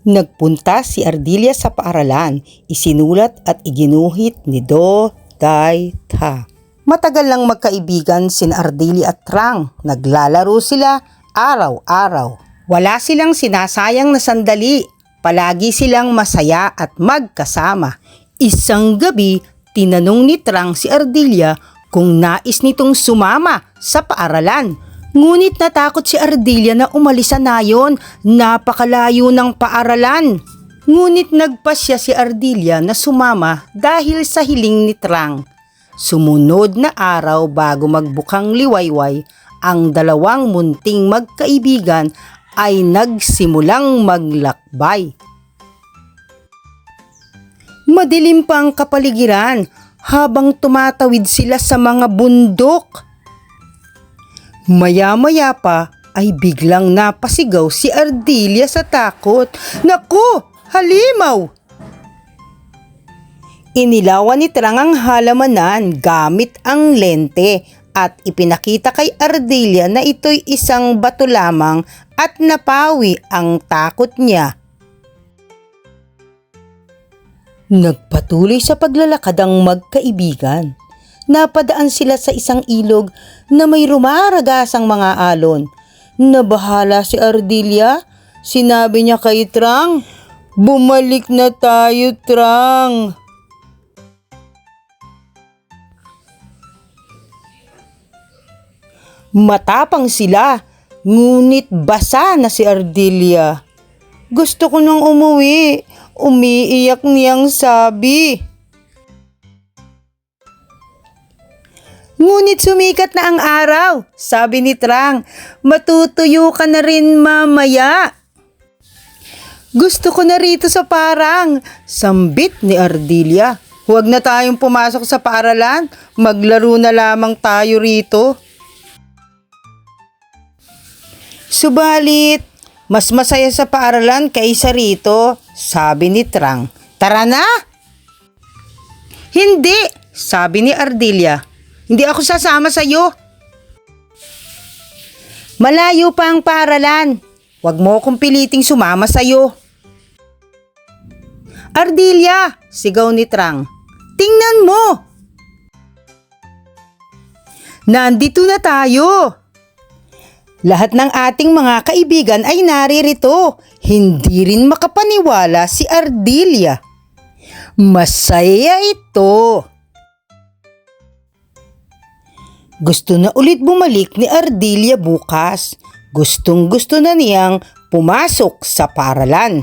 Nagpunta si Ardelia sa paaralan, isinulat at iginuhit ni Do Dai Tha. Matagal lang magkaibigan sina Ardelia at Trang. Naglalaro sila araw-araw. Wala silang sinasayang na sandali. Palagi silang masaya at magkasama. Isang gabi, tinanong ni Trang si Ardelia kung nais nitong sumama sa paaralan. Ngunit natakot si Ardelia na umalis sa nayon, napakalayo ng paaralan. Ngunit nagpasya si Ardelia na sumama dahil sa hiling ni Trang. Sumunod na araw bago magbukang liwayway, ang dalawang munting magkaibigan ay nagsimulang maglakbay. Madilim pa ang kapaligiran habang tumatawid sila sa mga bundok. Maya-maya pa ay biglang napasigaw si Ardelia sa takot. Naku! Halimaw! Inilawan ni Trang ang halamanan gamit ang lente at ipinakita kay Ardelia na ito'y isang bato lamang at napawi ang takot niya. Nagpatuloy sa paglalakad ang magkaibigan. Napadaan sila sa isang ilog na may rumaragasang mga alon. Nabahala si Ardelia. Sinabi niya kay Trang, "Bumalik na tayo, Trang." Matapang sila, ngunit basa na si Ardelia. "Gusto ko nang umuwi," umiiyak niyang sabi. Ngunit sumikat na ang araw, sabi ni Trang, "Matutuyo ka na rin mamaya." "Gusto ko na rito sa parang," sambit ni Ardelia. "Huwag na tayong pumasok sa paaralan, maglaro na lamang tayo rito." "Subalit, mas masaya sa paaralan kaysa rito," sabi ni Trang. "Tara na!" "Hindi," sabi ni Ardelia. "Hindi ako sasama sa iyo." "Malayo pa ang paaralan. Huwag mo akong piliting sumama sa iyo." "Ardelia!" sigaw ni Trang. "Tingnan mo! Nandito na tayo." Lahat ng ating mga kaibigan ay naririto. Hindi rin makapaniwala si Ardelia. Masaya ito. Gusto na ulit bumalik ni Ardelia bukas. Gustong-gusto na niyang pumasok sa paaralan.